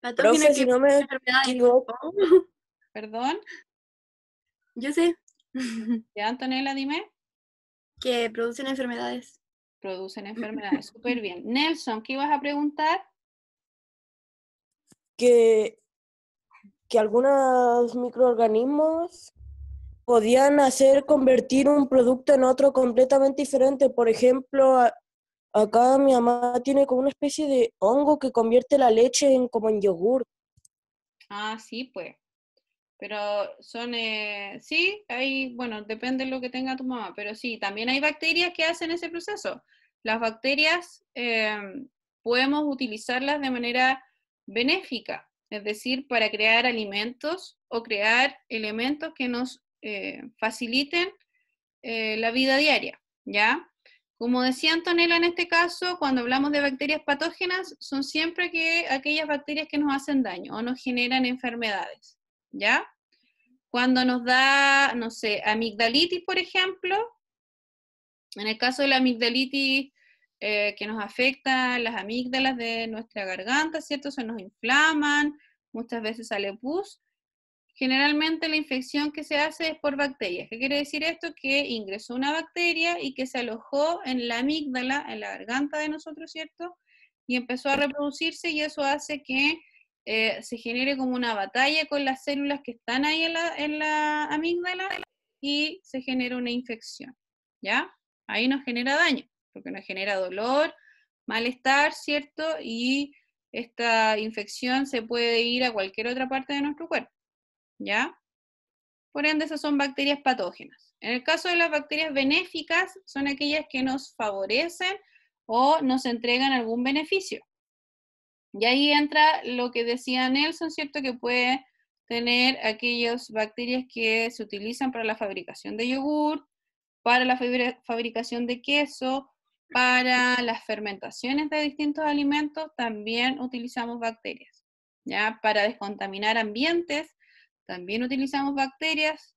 Patógenas Profe, que si no me producen enfermedades. equivoco, Oh, Perdón, yo sé ya Antonella, dime. que producen enfermedades. Producen enfermedades, súper bien. Nelson, ¿qué ibas a preguntar? que, que algunos microorganismos podían hacer convertir un producto en otro completamente diferente. Por ejemplo, acá mi mamá tiene como una especie de hongo que convierte la leche en como en yogur. Ah, sí, pues. Pero son, sí, hay, bueno, depende de lo que tenga tu mamá, pero sí, también hay bacterias que hacen ese proceso. Las bacterias podemos utilizarlas de manera benéfica, es decir, para crear alimentos o crear elementos que nos faciliten la vida diaria, ¿ya? Como decía Antonella en este caso, cuando hablamos de bacterias patógenas, son siempre aquellas bacterias que nos hacen daño o nos generan enfermedades, ¿ya? Cuando nos da, no sé, amigdalitis, por ejemplo, en el caso de la amigdalitis que nos afecta las amígdalas de nuestra garganta, ¿cierto? Se nos inflaman, muchas veces sale pus. Generalmente la infección que se hace es por bacterias. ¿Qué quiere decir esto? Que ingresó una bacteria y que se alojó en la amígdala, en la garganta de nosotros, ¿cierto? Y empezó a reproducirse y eso hace que se genere como una batalla con las células que están ahí en la amígdala y se genera una infección, ¿ya? Ahí nos genera daño, porque nos genera dolor, malestar, ¿cierto? Y esta infección se puede ir a cualquier otra parte de nuestro cuerpo, ¿ya? Por ende, esas son bacterias patógenas. En el caso de las bacterias benéficas, son aquellas que nos favorecen o nos entregan algún beneficio. Y ahí entra lo que decía Nelson, ¿cierto? Que puede tener aquellas bacterias que se utilizan para la fabricación de yogur, para la fabricación de queso, para las fermentaciones de distintos alimentos, también utilizamos bacterias. ¿Ya? Para descontaminar ambientes, también utilizamos bacterias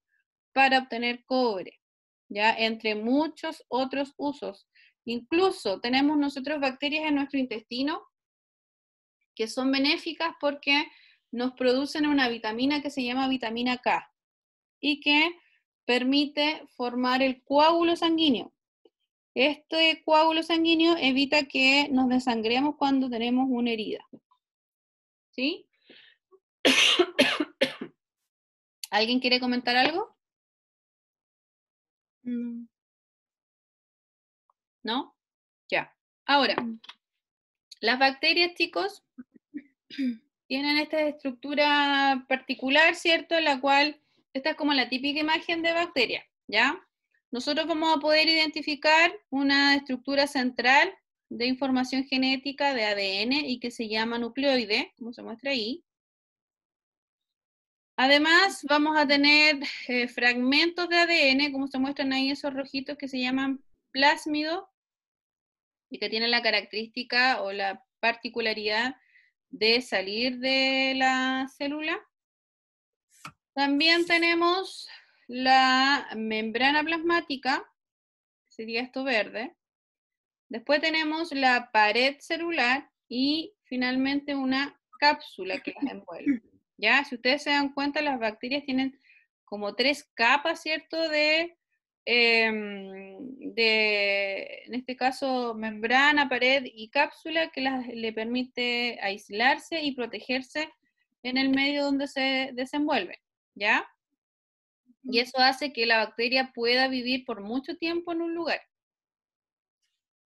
para obtener cobre, ¿ya? Entre muchos otros usos. Incluso tenemos nosotros bacterias en nuestro intestino que son benéficas porque nos producen una vitamina que se llama vitamina K y que permite formar el coágulo sanguíneo. Este coágulo sanguíneo evita que nos desangremos cuando tenemos una herida. ¿Sí? ¿Alguien quiere comentar algo? ¿No? Ya. Ahora, las bacterias, chicos, tienen esta estructura particular, ¿cierto? En la cual, esta es como la típica imagen de bacteria, ¿ya? Nosotros vamos a poder identificar una estructura central de información genética de ADN y que se llama nucleoide, como se muestra ahí. Además, vamos a tener fragmentos de ADN, como se muestran ahí esos rojitos que se llaman plásmidos y que tienen la característica o la particularidad de salir de la célula. También tenemos la membrana plasmática, sería esto verde. Después tenemos la pared celular y finalmente una cápsula que las envuelve. Ya, si ustedes se dan cuenta, las bacterias tienen como 3 capas, ¿cierto? En este caso, membrana, pared y cápsula que le permite aislarse y protegerse en el medio donde se desenvuelve, ¿ya? Y eso hace que la bacteria pueda vivir por mucho tiempo en un lugar.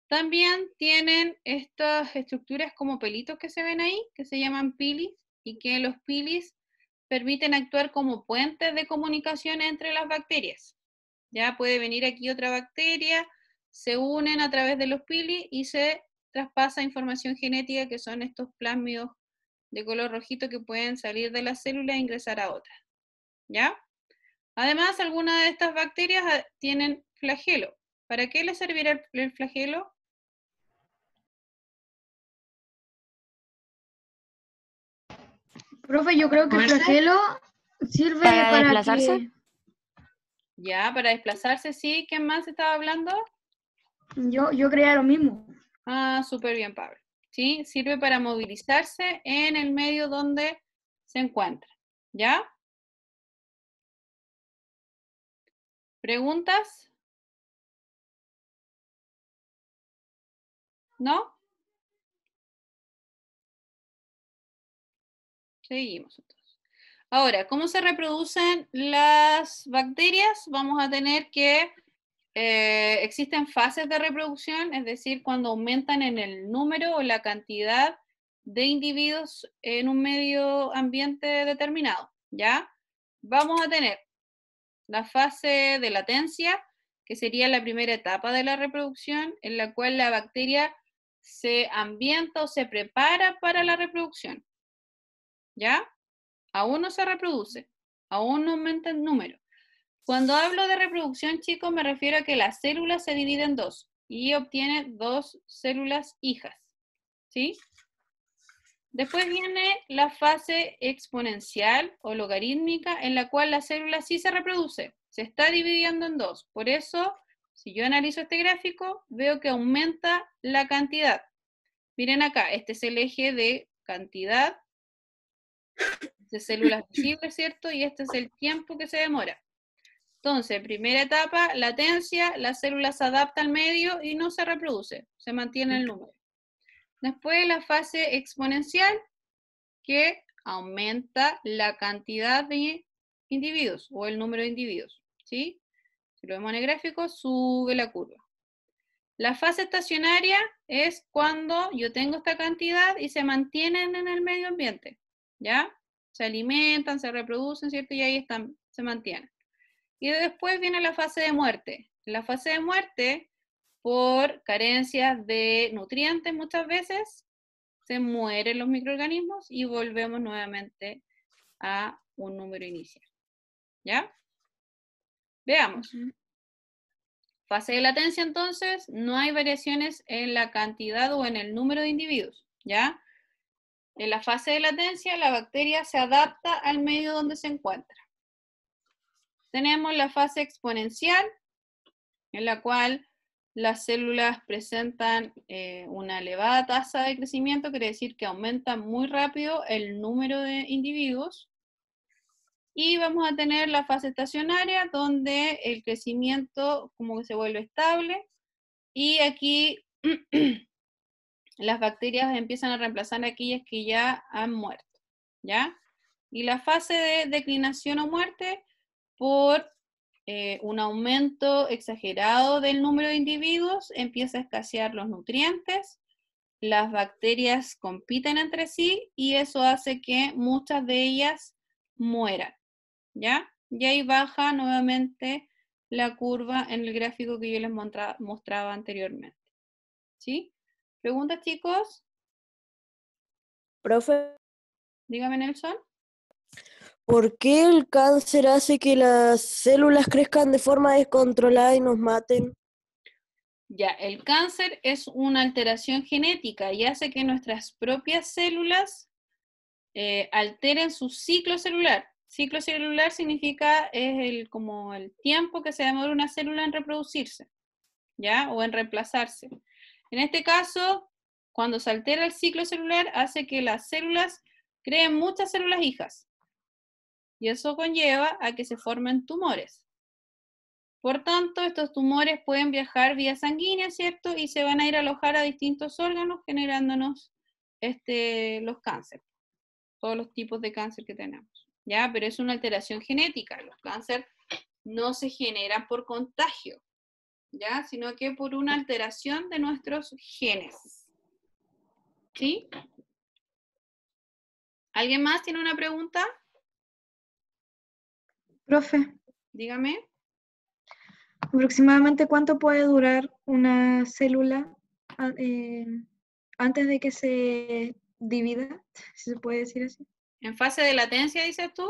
También tienen estas estructuras como pelitos que se ven ahí, que se llaman pilis, y que los pilis permiten actuar como puentes de comunicación entre las bacterias. Ya puede venir aquí otra bacteria, se unen a través de los pilis y se traspasa información genética, que son estos plásmidos de color rojito que pueden salir de la célula e ingresar a otra. ¿Ya? Además, algunas de estas bacterias tienen flagelo. ¿Para qué les servirá el flagelo? Profe, yo creo que el flagelo sirve ¿Para para desplazarse? que... Ya, para desplazarse, sí. ¿Quién más estaba hablando? Yo creía lo mismo. Ah, súper bien, Pablo. ¿sí? Sirve para movilizarse en el medio donde se encuentra, ¿ya? ¿Preguntas? ¿No? Seguimos entonces. Ahora, ¿cómo se reproducen las bacterias? Vamos a tener que existen fases de reproducción, es decir, cuando aumentan en el número o la cantidad de individuos en un medio ambiente determinado, ¿ya? Vamos a tener la fase de latencia, que sería la primera etapa de la reproducción, en la cual la bacteria se ambienta o se prepara para la reproducción, ¿ya? Aún no se reproduce, aún no aumenta el número. Cuando hablo de reproducción, chicos, me refiero a que la célula se divide en dos y obtiene dos células hijas, ¿sí? Después viene la fase exponencial o logarítmica, en la cual la célula sí se reproduce, se está dividiendo en dos. Por eso, si yo analizo este gráfico, veo que aumenta la cantidad. Miren acá, este es el eje de cantidad de células visibles, ¿cierto? Y este es el tiempo que se demora. Entonces, primera etapa, latencia, la célula se adapta al medio y no se reproduce, se mantiene el número. Después la fase exponencial, que aumenta la cantidad de individuos o el número de individuos, ¿sí? Si lo vemos en el gráfico, sube la curva. La fase estacionaria es cuando yo tengo esta cantidad y se mantienen en el medio ambiente, ¿ya? Se alimentan, se reproducen, ¿cierto? Y ahí están, se mantienen. Y después viene la fase de muerte. La fase de muerte, por carencias de nutrientes muchas veces, se mueren los microorganismos y volvemos nuevamente a un número inicial. ¿Ya? Veamos. Fase de latencia, entonces, no hay variaciones en la cantidad o en el número de individuos. ¿Ya? En la fase de latencia, la bacteria se adapta al medio donde se encuentra. Tenemos la fase exponencial, en la cual las células presentan una elevada tasa de crecimiento, quiere decir que aumenta muy rápido el número de individuos. Y vamos a tener la fase estacionaria, donde el crecimiento como que se vuelve estable. Y aquí las bacterias empiezan a reemplazar a aquellas que ya han muerto, ¿ya? Y la fase de declinación o muerte, por un aumento exagerado del número de individuos, empieza a escasear los nutrientes, las bacterias compiten entre sí y eso hace que muchas de ellas mueran, ¿ya? Y ahí baja nuevamente la curva en el gráfico que yo les mostraba anteriormente, ¿sí? ¿Preguntas, chicos? Profe, Dígame, Nelson. ¿por qué el cáncer hace que las células crezcan de forma descontrolada y nos maten? Ya, el cáncer es una alteración genética y hace que nuestras propias células alteren su ciclo celular. Ciclo celular significa como el tiempo que se demora una célula en reproducirse, ¿ya? O en reemplazarse. En este caso, cuando se altera el ciclo celular, hace que las células creen muchas células hijas. Y eso conlleva a que se formen tumores. Por tanto, estos tumores pueden viajar vía sanguínea, ¿cierto? Y se van a ir a alojar a distintos órganos, generándonos los cánceres, todos los tipos de cáncer que tenemos, ¿ya? Pero es una alteración genética. Los cánceres no se generan por contagio, ¿ya? Sino que por una alteración de nuestros genes, ¿sí? ¿Alguien más tiene una pregunta? Profe, Dígame. ¿aproximadamente cuánto puede durar una célula antes de que se divida? Si se puede decir así. En fase de latencia, dices tú,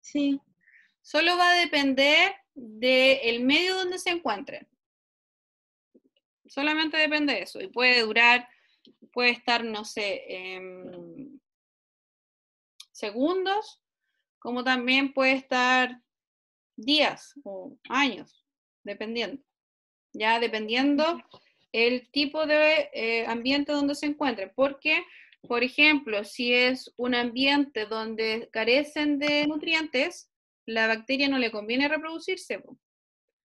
Sí, solo va a depender del medio donde se encuentren. Solamente depende de eso. Y puede durar, puede estar, no sé, segundos, como también puede estar días o años, dependiendo. Ya dependiendo el tipo de ambiente donde se encuentre. Porque, por ejemplo, si es un ambiente donde carecen de nutrientes, la bacteria no le conviene reproducirse,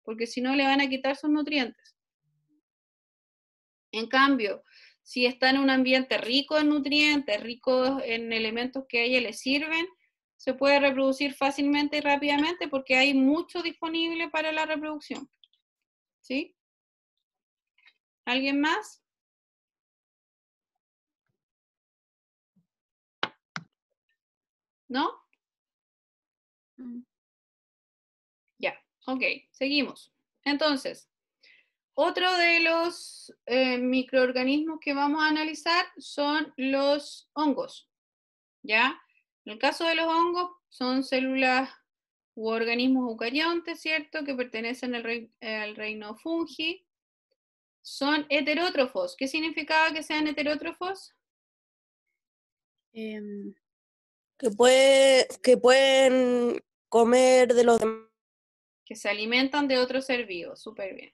porque si no le van a quitar sus nutrientes. En cambio, si está en un ambiente rico en nutrientes, rico en elementos que a ella le sirven, se puede reproducir fácilmente y rápidamente porque hay mucho disponible para la reproducción. ¿Sí? ¿Alguien más? ¿No? Mm. Ya, ok, seguimos. Entonces, otro de los microorganismos que vamos a analizar son los hongos. ¿Ya? En el caso de los hongos, son células u organismos eucariontes, ¿cierto? Que pertenecen al reino fungi. Son heterótrofos. ¿Qué significaba que sean heterótrofos? Em, Que pueden comer de los demás. Que se alimentan de otros ser vivos. Súper bien.